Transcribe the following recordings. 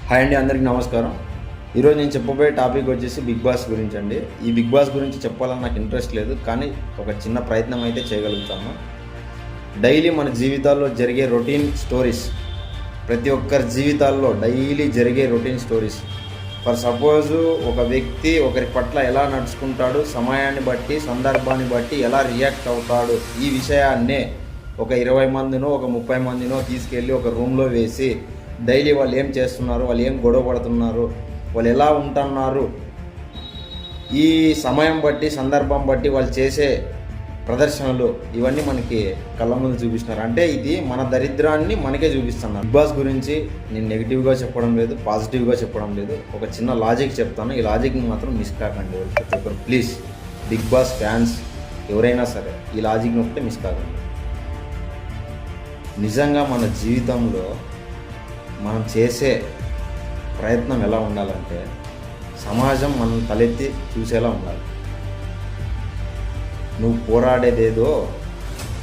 Hi అండి, అందరికీ నమస్కారం. ఈరోజు నేను చెప్పబోయే టాపిక్ వచ్చేసి బిగ్ బాస్ గురించి అండి. ఈ బిగ్ బాస్ గురించి చెప్పాలని నాకు ఇంట్రెస్ట్ లేదు, కానీ ఒక చిన్న ప్రయత్నం అయితే చేయగలుగుతాను. డైలీ మన జీవితాల్లో జరిగే రొటీన్ స్టోరీస్, ప్రతి ఒక్కరి జీవితాల్లో డైలీ జరిగే రొటీన్ స్టోరీస్. ఫర్ సపోజు ఒక వ్యక్తి ఒకరి పట్ల ఎలా నడుచుకుంటాడు, సమయాన్ని బట్టి సందర్భాన్ని బట్టి ఎలా రియాక్ట్ అవుతాడు, ఈ విషయాన్నే ఒక 20 మందినో ఒక 30 మందినో తీసుకెళ్ళి ఒక రూమ్లో వేసి డైలీ వాళ్ళు ఏం చేస్తున్నారు, వాళ్ళు ఏం గొడవ పడుతున్నారు, వాళ్ళు ఎలా ఉంటున్నారు, ఈ సమయం బట్టి సందర్భం బట్టి వాళ్ళు చేసే ప్రదర్శనలు ఇవన్నీ మనకి కళ్ళ ముందు చూపిస్తున్నారు. అంటే ఇది మన దరిద్రాన్ని మనకే చూపిస్తున్నారు. బిగ్ బాస్ గురించి నేను నెగిటివ్గా చెప్పడం లేదు, పాజిటివ్గా చెప్పడం లేదు. ఒక చిన్న లాజిక్ చెప్తాను, ఈ లాజిక్ని మాత్రం మిస్ కాకండి ప్రతి ఒక్కరు ప్లీజ్. బిగ్ బాస్ ఫ్యాన్స్ ఎవరైనా సరే ఈ లాజిక్ని ఒకటే మిస్ కాకండి. నిజంగా మన జీవితంలో మనం చేసే ప్రయత్నం ఎలా ఉండాలంటే సమాజం మనం తలెత్తి చూసేలా ఉండాలి. నువ్వు పోరాడేదేదో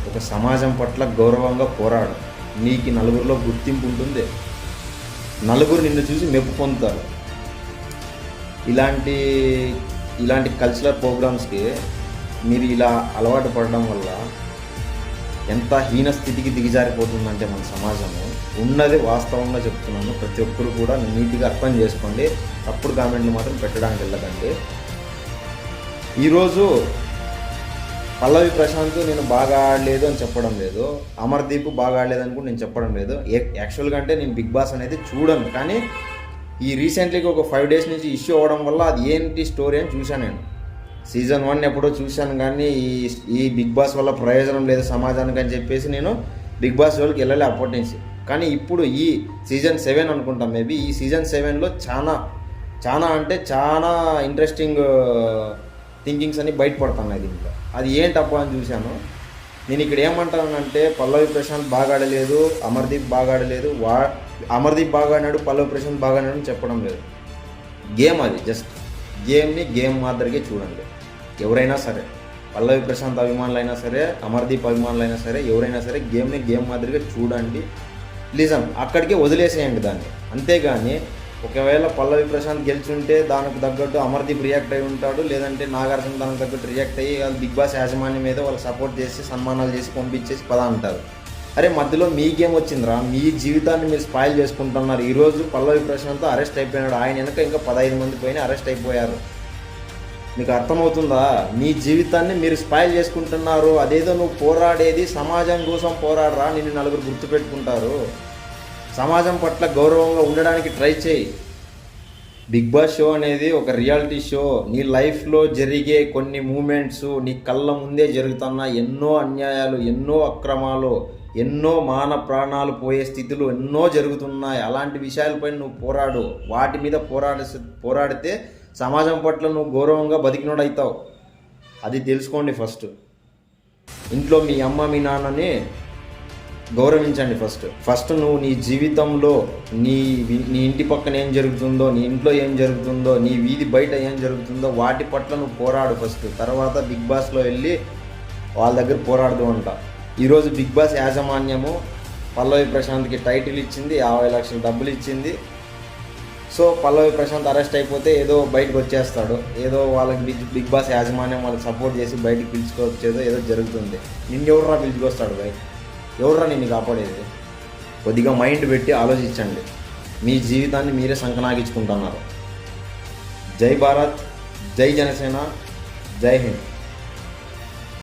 ఒక సమాజం పట్ల గౌరవంగా పోరాడు. నీకు నలుగురిలో గుర్తింపు ఉంటుంది, నలుగురు నిన్ను చూసి మెప్పు పొందుతారు. ఇలాంటి కల్చరల్ ప్రోగ్రామ్స్కి మీరు ఇలా అలవాటు పడడం వల్ల ఎంత హీన స్థితికి దిగజారిపోతుందంటే మన సమాజము. ఉన్నది వాస్తవంగా చెప్తున్నాను, ప్రతి ఒక్కరు కూడా నీట్గా అర్థం చేసుకోండి. తప్పుడు కామెంట్లు మాత్రం పెట్టడానికి వెళ్ళకండి. ఈరోజు పల్లవి ప్రశాంత్ నేను బాగా ఆడలేదు అని చెప్పడం లేదు, అమర్దీప్ బాగా ఆడలేదని కూడా నేను చెప్పడం లేదు. యాక్చువల్గా అంటే నేను బిగ్ బాస్ అనేది చూడను, కానీ ఈ రీసెంట్లీగా ఒక 5 days నుంచి ఇష్యూ అవ్వడం వల్ల అది ఏంటి స్టోరీ అని చూశాను. నేను సీజన్ 1 ఎప్పుడో చూశాను, కానీ ఈ బిగ్ బాస్ వల్ల ప్రయోజనం లేదు సమాజానికి అని చెప్పేసి నేను బిగ్ బాస్ వాళ్ళకి వెళ్ళలే అప్పటి నుంచి. కానీ ఇప్పుడు ఈ సీజన్ 7 అనుకుంటాం మేబీ, ఈ సీజన్ 7లో చాలా ఇంట్రెస్టింగ్ థింకింగ్స్ అని బయటపడుతున్నాయి దీంట్లో. అది ఏంటప్ప అని చూశాను. నేను ఇక్కడ ఏమంటానంటే పల్లవి ప్రశాంత్ బాగా ఆడలేదు, అమర్దీప్ బాగా ఆడలేదు, అమర్దీప్ బాగా ఆడినాడు, పల్లవి ప్రశాంత్ బాగా ఆడినాడు అని చెప్పడం లేదు. గేమ్ అది, జస్ట్ గేమ్ని గేమ్ మాదిరిగా చూడండి. ఎవరైనా సరే, పల్లవి ప్రశాంత్ అభిమానులైనా సరే, అమర్దీప్ అభిమానులైనా సరే, ఎవరైనా సరే గేమ్ని గేమ్ మాదిరిగా చూడండి. ప్లీజ్ అక్కడికే వదిలేసేయండి దాన్ని. అంతేగాని ఒకవేళ పల్లవి ప్రశాంత్ గెలిచుంటే దానికి తగ్గట్టు అమర్దీప్ రియాక్ట్ అయి ఉంటాడు, లేదంటే నాగార్జున దానికి తగ్గట్టు రియాక్ట్ అయ్యి వాళ్ళు బిగ్ బాస్ యాజమాన్యం మీద వాళ్ళకి సపోర్ట్ చేసి సన్మానాలు చేసి పంపించేసి పదా అంటారు. అరే మధ్యలో మీకేం వచ్చిందిరా, మీ జీవితాన్ని మీరు స్పాయిల్ చేసుకుంటున్నారు. ఈరోజు పల్లవి ప్రశాంత్ అరెస్ట్ అయిపోయినాడు, ఆయన వెనక ఇంకా 15 మంది పోయిన అరెస్ట్ అయిపోయారు. మీకు అర్థమవుతుందా? మీ జీవితాన్ని మీరు స్పాయిల్ చేసుకుంటున్నారు. అదేదో నువ్వు పోరాడేది సమాజం కోసం పోరాడరా, నిన్ను నలుగురు గుర్తుపెట్టుకుంటారు. సమాజం పట్ల గౌరవంగా ఉండడానికి ట్రై చేయి. బిగ్ బాస్ షో అనేది ఒక రియాలిటీ షో. నీ లైఫ్లో జరిగే కొన్ని మూమెంట్స్, నీ కళ్ళ ముందే జరుగుతున్న ఎన్నో అన్యాయాలు, ఎన్నో అక్రమాలు, ఎన్నో మాన ప్రాణాలు పోయే స్థితులు ఎన్నో జరుగుతున్నాయి. అలాంటి విషయాలపై నువ్వు పోరాడు. వాటి మీద పోరాడితే సమాజం పట్ల నువ్వు గౌరవంగా బతికినోడవుతావు. అది తెలుసుకోండి. ఇంట్లో మీ అమ్మ మీ నాన్నని గౌరవించండి. ఫస్ట్ నువ్వు నీ జీవితంలో నీ ఇంటి పక్కన ఏం జరుగుతుందో, నీ ఇంట్లో ఏం జరుగుతుందో, నీ వీధి బయట ఏం జరుగుతుందో వాటి పట్ల నువ్వు పోరాడు తర్వాత బిగ్ బాస్లో వెళ్ళి వాళ్ళ దగ్గర పోరాడదు అంట. ఈరోజు బిగ్ బాస్ యాజమాన్యము పల్లవి ప్రశాంత్కి టైటిల్ ఇచ్చింది, 50 లక్షల డబ్బులు ఇచ్చింది. సో పల్లవి ప్రశాంత్ అరెస్ట్ అయిపోతే ఏదో బయటకు వచ్చేస్తాడు, ఏదో వాళ్ళకి బిగ్ బాస్ యాజమాన్యం వాళ్ళకి సపోర్ట్ చేసి బయటకు పిలుచుకొచ్చేదో ఏదో జరుగుతుంది. నిన్నెవర్రా పిలుచుకొస్తాడు బయట? ఎవర్రా నిన్ను కాపాడేది? కొద్దిగా మైండ్ పెట్టి ఆలోచించండి. మీ జీవితాన్ని మీరే సంకనాగించుకుంటున్నారు. జై భారత్, జై జనసేన, జై హింద్.